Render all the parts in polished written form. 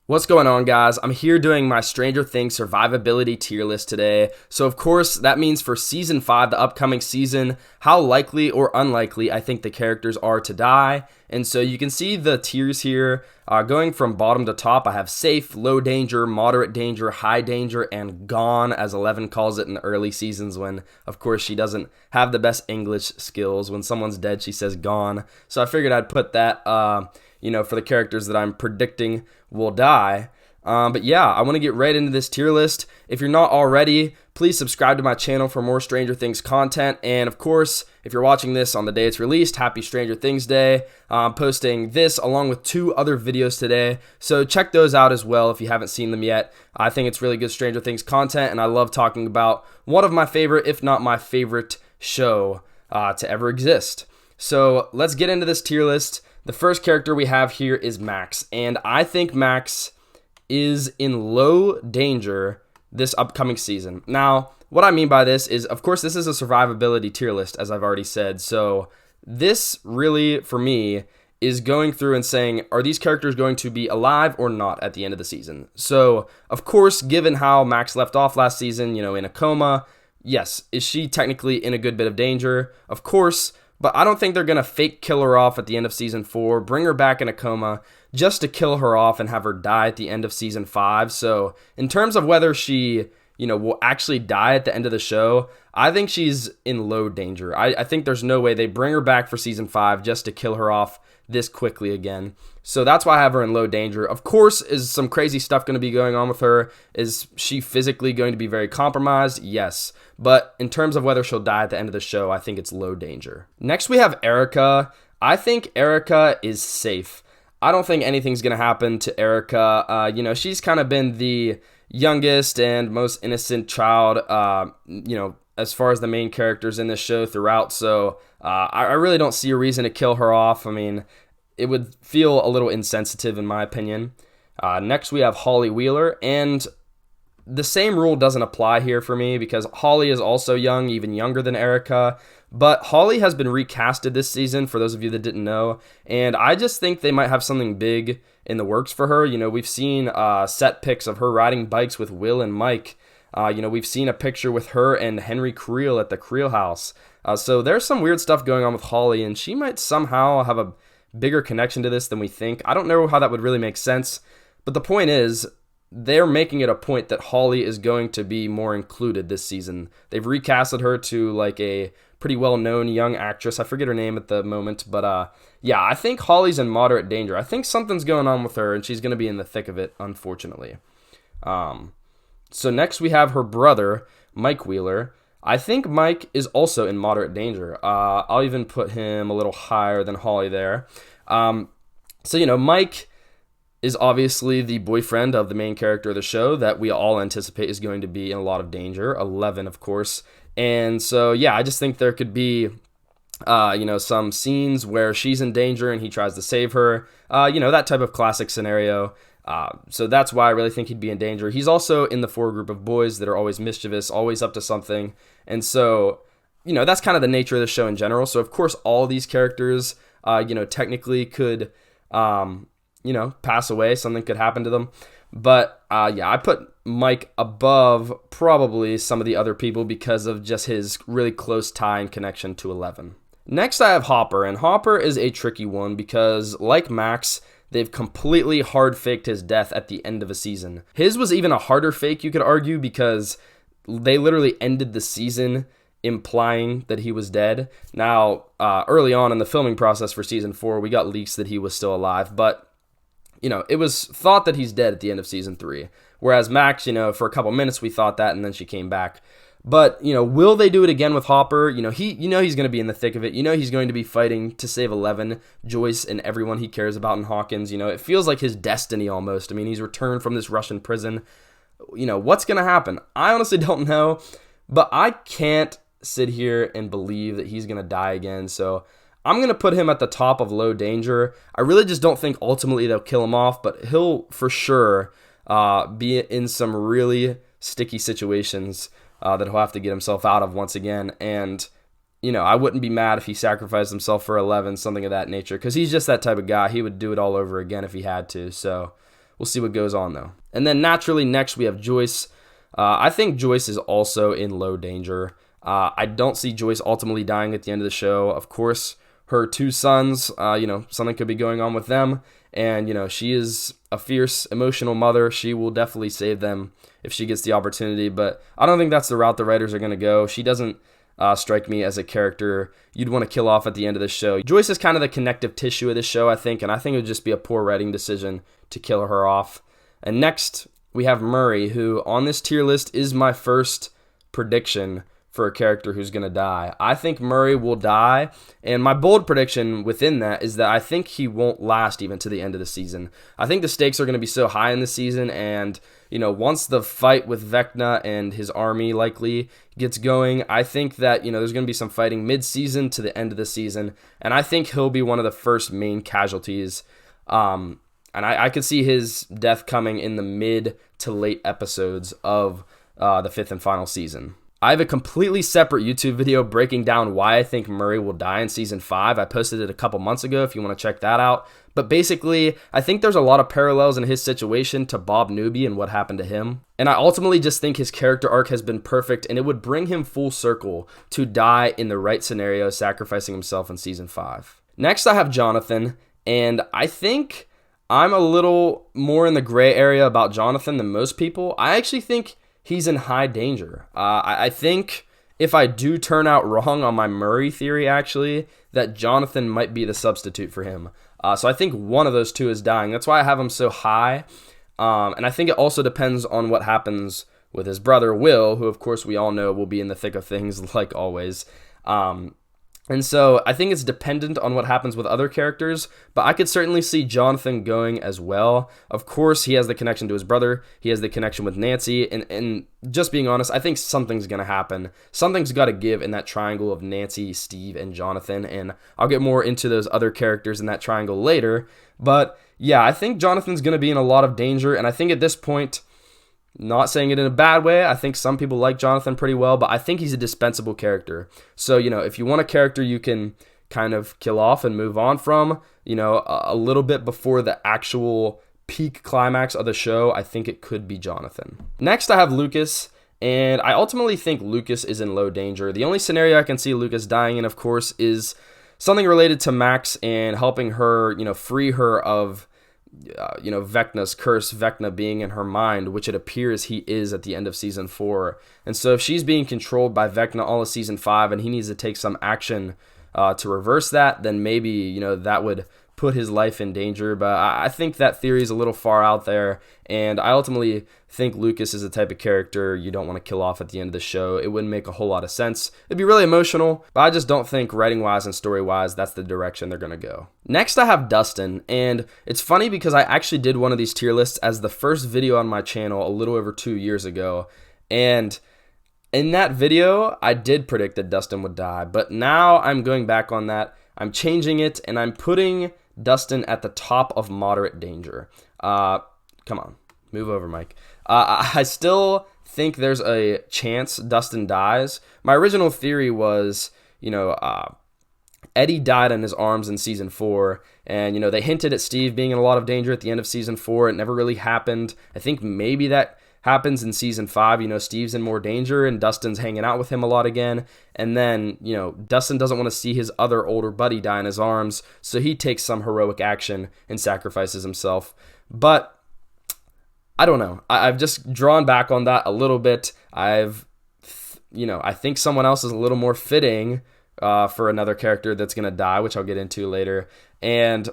What's going on, guys? I'm here doing my Stranger Things survivability tier list today. So, of course, that means for season 5, the upcoming season, how likely or unlikely I think the characters are to die. And so you can see the tiers here going from bottom to top. I have safe, low danger, moderate danger, high danger, and gone, as 11 calls it in early seasons when, of course, she doesn't have the best English skills. When someone's dead, she says gone. So I figured I'd put that for the characters that I'm predicting will die. But yeah, I want to get right into this tier list. If you're not already, please subscribe to my channel for more Stranger Things content. And of course, if you're watching this on the day it's released, happy Stranger Things Day. I'm posting this along with 2 other videos today. So check those out as well if you haven't seen them yet. I think it's really good Stranger Things content, and I love talking about one of my favorite, if not my favorite show to ever exist. So let's get into this tier list. The first character we have here is Max, and I think Max is in low danger this upcoming season. Now, what I mean by this is, of course, this is a survivability tier list, as I've already said, so this really, for me, is going through and saying, are these characters going to be alive or not at the end of the season? So, of course, given how Max left off last season, in a coma, yes, is she technically in a good bit of danger? Of course. But I don't think they're going to fake kill her off at the end of season 4, bring her back in a coma just to kill her off and have her die at the end of season 5. So in terms of whether she, will actually die at the end of the show, I think she's in low danger. I think there's no way they bring her back for season 5 just to kill her off this quickly again. So that's why I have her in low danger. Of course, is some crazy stuff going to be going on with her? Is she physically going to be very compromised? Yes. But in terms of whether she'll die at the end of the show, I think it's low danger. Next, we have Erica. I think Erica is safe. I don't think anything's going to happen to Erica. She's kind of been the youngest and most innocent child, as far as the main characters in this show throughout. So I really don't see a reason to kill her off. I mean, it would feel a little insensitive in my opinion. Next, we have Holly Wheeler, and the same rule doesn't apply here for me because Holly is also young, even younger than Erica. But Holly has been recasted this season, for those of you that didn't know, and I just think they might have something big in the works for her. We've seen set pics of her riding bikes with Will and Mike. We've seen a picture with her and Henry Creel at the Creel house. So there's some weird stuff going on with Holly, and she might somehow have a bigger connection to this than we think. I don't know how that would really make sense, but the point is, they're making it a point that Holly is going to be more included this season. They've recasted her to like a pretty well-known young actress. I forget her name at the moment, but yeah, I think Holly's in moderate danger. I think something's going on with her, and she's going to be in the thick of it, unfortunately. So next we have her brother, Mike Wheeler. I think Mike is also in moderate danger. I'll even put him a little higher than Holly there. Mike is obviously the boyfriend of the main character of the show that we all anticipate is going to be in a lot of danger, 11, of course. And so, yeah, I just think there could be, some scenes where she's in danger and he tries to save her, that type of classic scenario. So that's why I really think he'd be in danger. He's also in the 4 group of boys that are always mischievous, always up to something. And so, that's kind of the nature of the show in general. So, of course, all these characters, technically could, pass away. Something could happen to them. But, I put Mike above probably some of the other people because of just his really close tie and connection to 11. Next, I have Hopper. And Hopper is a tricky one because, like Max, they've completely hard faked his death at the end of a season. His was even a harder fake, you could argue, because they literally ended the season implying that he was dead. Now, early on in the filming process for season 4, we got leaks that he was still alive, but it was thought that he's dead at the end of season 3. Whereas Max, for a couple minutes we thought that, and then she came back. But, will they do it again with Hopper? He's going to be in the thick of it. He's going to be fighting to save 11, Joyce, and everyone he cares about in Hawkins. It feels like his destiny almost. I mean, he's returned from this Russian prison. What's going to happen? I honestly don't know, but I can't sit here and believe that he's going to die again. So I'm going to put him at the top of low danger. I really just don't think ultimately they'll kill him off, but he'll for sure be in some really sticky situations that he'll have to get himself out of once again. And, I wouldn't be mad if he sacrificed himself for 11, something of that nature, because he's just that type of guy. He would do it all over again if he had to. So We'll see what goes on, though. And then naturally, next we have Joyce. I think Joyce is also in low danger. I don't see Joyce ultimately dying at the end of the show. Of course, her 2 sons, something could be going on with them. And, she is a fierce, emotional mother. She will definitely save them if she gets the opportunity. But I don't think that's the route the writers are going to go. She doesn't strike me as a character you'd want to kill off at the end of the show. Joyce is kind of the connective tissue of the show, I think. And I think it would just be a poor writing decision to kill her off. And next, we have Murray, who on this tier list is my first prediction for a character who's going to die. I think Murray will die, and my bold prediction within that is that I think he won't last even to the end of the season. I think the stakes are going to be so high in the season, and once the fight with Vecna and his army likely gets going, I think that there's going to be some fighting mid-season to the end of the season, and I think he'll be one of the first main casualties. And I could see his death coming in the mid to late episodes of the 5th and final season. I have a completely separate YouTube video breaking down why I think Murray will die in Season 5. I posted it a couple months ago if you want to check that out. But basically, I think there's a lot of parallels in his situation to Bob Newby and what happened to him. And I ultimately just think his character arc has been perfect, and it would bring him full circle to die in the right scenario, sacrificing himself in Season 5. Next, I have Jonathan, and I think I'm a little more in the gray area about Jonathan than most people. I actually think he's in high danger. I think if I do turn out wrong on my Murray theory, actually, that Jonathan might be the substitute for him. So I think one of those two is dying. That's why I have him so high. And I think it also depends on what happens with his brother, Will, who, of course, we all know will be in the thick of things, like always. And so I think it's dependent on what happens with other characters, but I could certainly see Jonathan going as well. Of course, he has the connection to his brother. He has the connection with Nancy. And just being honest, I think something's going to happen. Something's got to give in that triangle of Nancy, Steve, and Jonathan. And I'll get more into those other characters in that triangle later. But yeah, I think Jonathan's going to be in a lot of danger. And I think at this point, not saying it in a bad way, I think some people like Jonathan pretty well, but I think he's a dispensable character. So, if you want a character you can kind of kill off and move on from, a little bit before the actual peak climax of the show, I think it could be Jonathan. Next, I have Lucas, and I ultimately think Lucas is in low danger. The only scenario I can see Lucas dying in, of course, is something related to Max and helping her, free her of Vecna's curse, Vecna being in her mind, which it appears he is at the end of Season 4. And so if she's being controlled by Vecna all of Season 5 and he needs to take some action to reverse that, then maybe, that would put his life in danger. But I think that theory is a little far out there, and I ultimately think Lucas is the type of character you don't want to kill off at the end of the show. It wouldn't make a whole lot of sense. It'd be really emotional, but I just don't think writing-wise and story-wise that's the direction they're going to go. Next, I have Dustin, and it's funny because I actually did one of these tier lists as the first video on my channel a little over 2 years ago, and in that video, I did predict that Dustin would die, but now I'm going back on that. I'm changing it, and I'm putting Dustin at the top of moderate danger. Come on, move over, Mike. I still think there's a chance Dustin dies. My original theory was, Eddie died in his arms in Season 4, and, they hinted at Steve being in a lot of danger at the end of Season 4. It never really happened. I think maybe that happens in Season 5. Steve's in more danger, and Dustin's hanging out with him a lot again. And then, Dustin doesn't want to see his other older buddy die in his arms, so he takes some heroic action and sacrifices himself. But I don't know. I've just drawn back on that a little bit. I think someone else is a little more fitting for another character that's going to die, which I'll get into later. And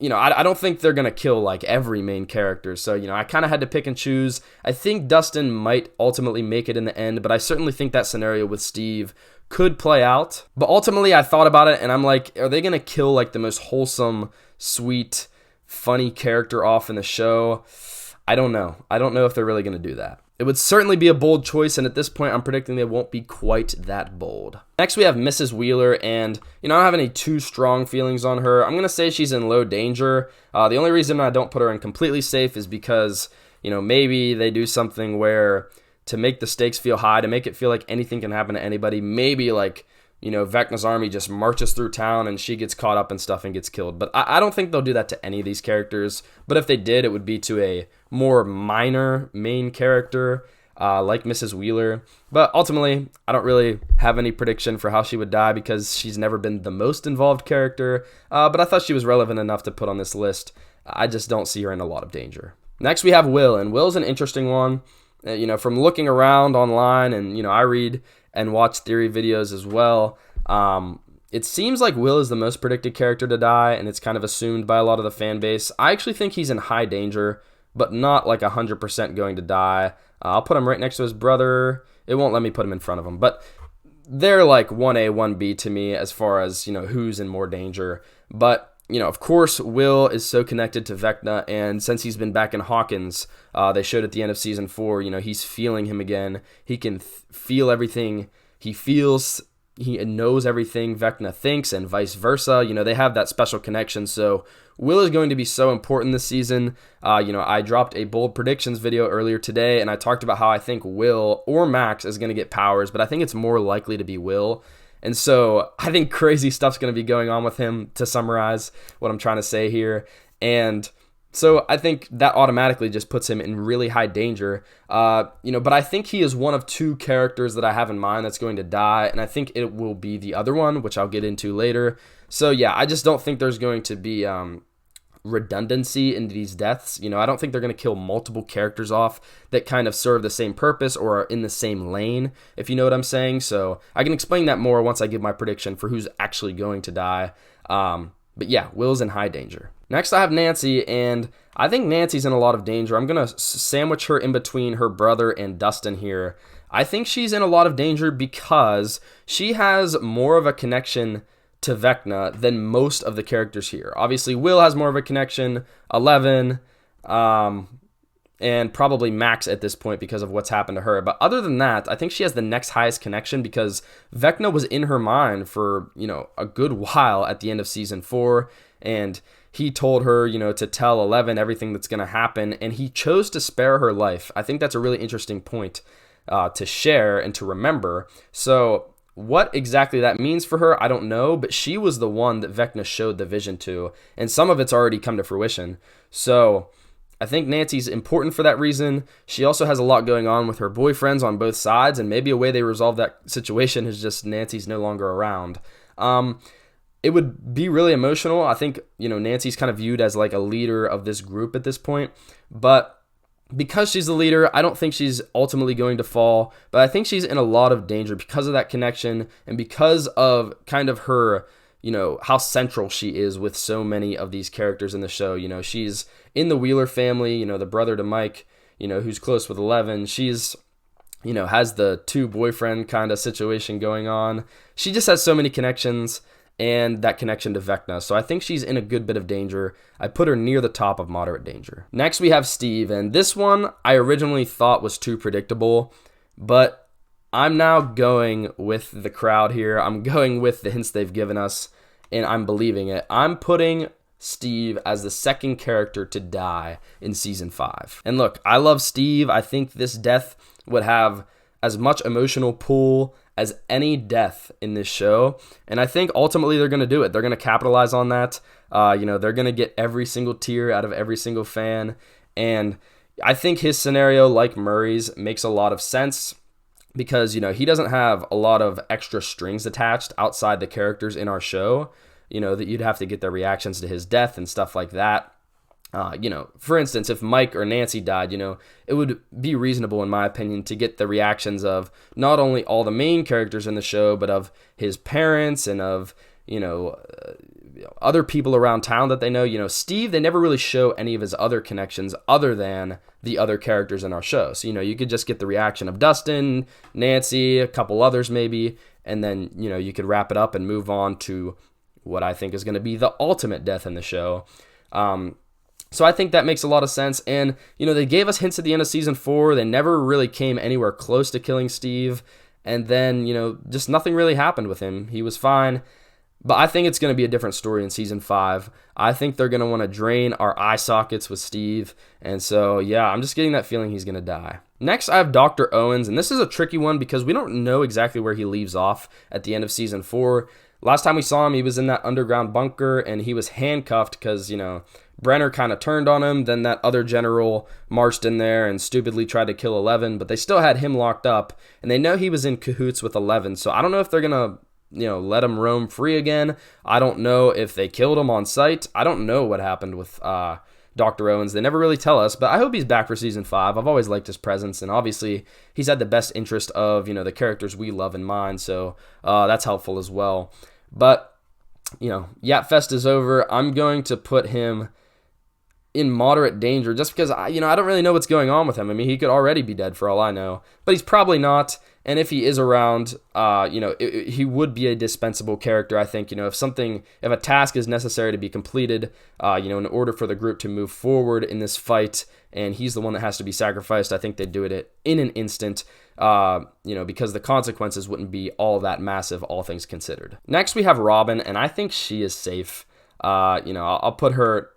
I don't think they're going to kill like every main character. So, I kind of had to pick and choose. I think Dustin might ultimately make it in the end, but I certainly think that scenario with Steve could play out. But ultimately, I thought about it and I'm like, are they going to kill like the most wholesome, sweet, funny character off in the show? I don't know. I don't know if they're really going to do that. It would certainly be a bold choice, and at this point, I'm predicting they won't be quite that bold. Next, we have Mrs. Wheeler, and, I don't have any too strong feelings on her. I'm going to say she's in low danger. The only reason I don't put her in completely safe is because, maybe they do something where to make the stakes feel high, to make it feel like anything can happen to anybody, maybe, like, Vecna's army just marches through town and she gets caught up in stuff and gets killed. But I don't think they'll do that to any of these characters. But if they did, it would be to a more minor main character like Mrs. Wheeler. But ultimately, I don't really have any prediction for how she would die because she's never been the most involved character. But I thought she was relevant enough to put on this list. I just don't see her in a lot of danger. Next, we have Will, and Will's an interesting one. From looking around online, and I read and watch theory videos as well. It seems like Will is the most predicted character to die, and it's kind of assumed by a lot of the fan base. I actually think he's in high danger, but not like 100% going to die. I'll put him right next to his brother. It won't let me put him in front of him, but they're like 1A, 1B to me as far as, who's in more danger. But of course, Will is so connected to Vecna, and since he's been back in Hawkins, they showed at the end of season 4, he's feeling him again. He can feel everything he feels. He knows everything Vecna thinks, and vice versa. They have that special connection, so Will is going to be so important this season. I dropped a bold predictions video earlier today, and I talked about how I think Will or Max is going to get powers, but I think it's more likely to be Will. And so I think crazy stuff's going to be going on with him, to summarize what I'm trying to say here. And so I think that automatically just puts him in really high danger. But I think he is one of 2 characters that I have in mind that's going to die. And I think it will be the other one, which I'll get into later. So yeah, I just don't think there's going to be redundancy in these deaths. I don't think they're going to kill multiple characters off that kind of serve the same purpose or are in the same lane, if you know what I'm saying. So I can explain that more once I give my prediction for who's actually going to die. But yeah, Will's in high danger. Next, I have Nancy, and I think Nancy's in a lot of danger. I'm going to sandwich her in between her brother and Dustin here. I think she's in a lot of danger because she has more of a connection to Vecna than most of the characters here. Obviously, Will has more of a connection, 11, and probably Max at this point because of what's happened to her. But other than that, I think she has the next highest connection because Vecna was in her mind for, a good while at the end of season 4, and he told her, to tell 11 everything that's going to happen, and he chose to spare her life. I think that's a really interesting point to share and to remember. So what exactly that means for her, I don't know, but she was the one that Vecna showed the vision to, and some of it's already come to fruition. So I think Nancy's important for that reason. She also has a lot going on with her boyfriends on both sides, and maybe a way they resolve that situation is just Nancy's no longer around. It would be really emotional. I think, Nancy's kind of viewed as like a leader of this group at this point, but because she's the leader, I don't think she's ultimately going to fall, but I think she's in a lot of danger because of that connection and because of kind of her, how central she is with so many of these characters in the show. She's in the Wheeler family, the brother to Mike, who's close with 11. She's, has the 2 boyfriend kind of situation going on. She just has so many connections and that connection to Vecna. So I think she's in a good bit of danger. I put her near the top of moderate danger. Next, we have Steve, and this one I originally thought was too predictable, but I'm now going with the crowd here. I'm going with the hints they've given us, and I'm believing it. I'm putting Steve as the second character to die in season 5. And look, I love Steve. I think this death would have as much emotional pull as any death in this show, and I think ultimately they're going to do it. They're going to capitalize on that. They're going to get every single tear out of every single fan, and I think his scenario, like Murray's, makes a lot of sense because, he doesn't have a lot of extra strings attached outside the characters in our show, that you'd have to get their reactions to his death and stuff like that. For instance, if Mike or Nancy died, it would be reasonable, in my opinion, to get the reactions of not only all the main characters in the show, but of his parents and of, other people around town that they know. Steve, they never really show any of his other connections other than the other characters in our show. So, you could just get the reaction of Dustin, Nancy, a couple others maybe, and then, you could wrap it up and move on to what I think is going to be the ultimate death in the show. So I think that makes a lot of sense. And, they gave us hints at the end of season 4. They never really came anywhere close to killing Steve. And then, just nothing really happened with him. He was fine. But I think it's going to be a different story in season 5. I think they're going to want to drain our eye sockets with Steve. And so, yeah, I'm just getting that feeling he's going to die. Next, I have Dr. Owens, and this is a tricky one because we don't know exactly where he leaves off at the end of season 4. Last time we saw him, he was in that underground bunker, and he was handcuffed because, Brenner kind of turned on him. Then that other general marched in there and stupidly tried to kill 11, but they still had him locked up, and they know he was in cahoots with 11. So I don't know if they're going to let him roam free again. I don't know if they killed him on sight. I don't know what happened with Dr. Owens. They never really tell us, but I hope he's back for season 5. I've always liked his presence, and obviously he's had the best interest of, the characters we love in mind, so that's helpful as well. But, Yapfest is over. I'm going to put him in moderate danger just because, I don't really know what's going on with him. I mean, he could already be dead for all I know, but he's probably not. And if he is around, he would be a dispensable character, I think. If a task is necessary to be completed, in order for the group to move forward in this fight, and he's the one that has to be sacrificed, I think they'd do it in an instant, because the consequences wouldn't be all that massive, all things considered. Next, we have Robin, and I think she is safe. I'll put her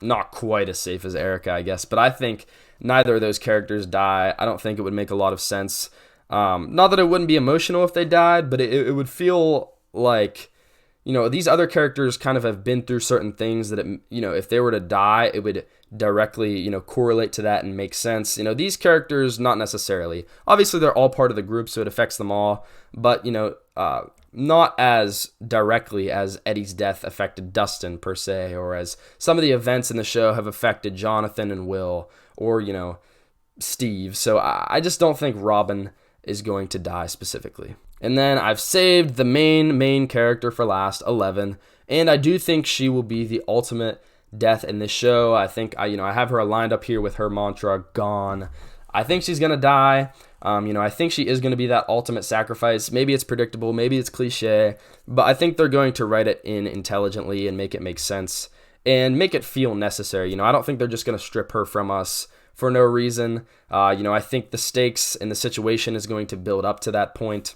not quite as safe as Erica, I guess, but I think neither of those characters die. I don't think it would make a lot of sense. Not that it wouldn't be emotional if they died, but it would feel like, these other characters kind of have been through certain things that, if they were to die, it would directly, correlate to that and make sense. These characters, not necessarily. Obviously, they're all part of the group, so it affects them all, but, not as directly as Eddie's death affected Dustin, per se, or as some of the events in the show have affected Jonathan and Will, or, Steve. So I just don't think Robin is going to die specifically. And then I've saved the main character for last, 11, and I do think she will be the ultimate death in this show. I think, I have her lined up here with her mantra, gone. I think she's going to die. I think she is going to be that ultimate sacrifice. Maybe it's predictable, maybe it's cliche, but I think they're going to write it in intelligently and make it make sense and make it feel necessary. I don't think they're just going to strip her from us for no reason. I think the stakes and the situation is going to build up to that point.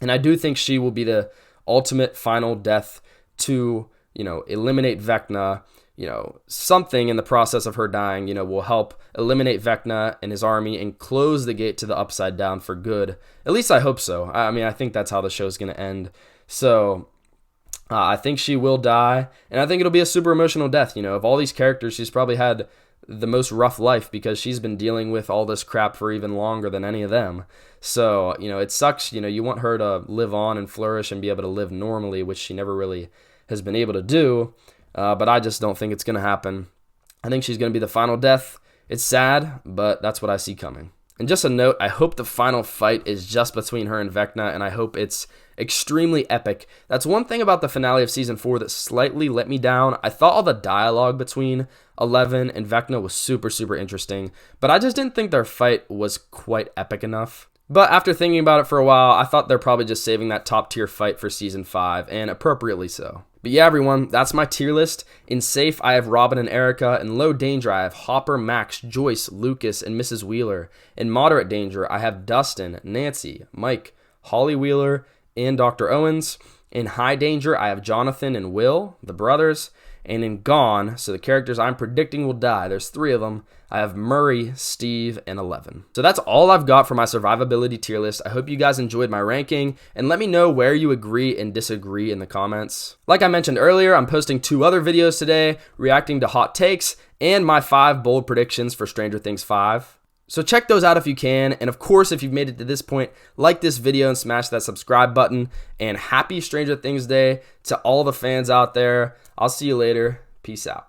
And I do think she will be the ultimate final death to, eliminate Vecna. Something in the process of her dying, will help eliminate Vecna and his army and close the gate to the Upside Down for good. At least I hope so. I think that's how the show's going to end. So I think she will die, and I think it'll be a super emotional death. Of all these characters, she's probably had the most rough life because she's been dealing with all this crap for even longer than any of them. So, it sucks. You want her to live on and flourish and be able to live normally, which she never really has been able to do. But I just don't think it's going to happen. I think she's going to be the final death. It's sad, but that's what I see coming. And just a note, I hope the final fight is just between her and Vecna, and I hope it's extremely epic. That's one thing about the finale of Season 4 that slightly let me down. I thought all the dialogue between 11 and Vecna was super, super interesting, but I just didn't think their fight was quite epic enough. But after thinking about it for a while, I thought they're probably just saving that top-tier fight for Season 5, and appropriately so. But yeah, everyone, that's my tier list. In safe, I have Robin and Erica. In low danger, I have Hopper, Max, Joyce, Lucas, and Mrs. Wheeler. In moderate danger, I have Dustin, Nancy, Mike, Holly Wheeler, and Dr. Owens. In high danger, I have Jonathan and Will, the brothers. And in gone, so the characters I'm predicting will die, there's 3 of them, I have Murray, Steve, and 11. So that's all I've got for my survivability tier list. I hope you guys enjoyed my ranking, and let me know where you agree and disagree in the comments. Like I mentioned earlier, I'm posting 2 other videos today, reacting to hot takes, and my 5 bold predictions for Stranger Things 5. So check those out if you can, and of course, if you've made it to this point, like this video and smash that subscribe button, and happy Stranger Things Day to all the fans out there. I'll see you later. Peace out.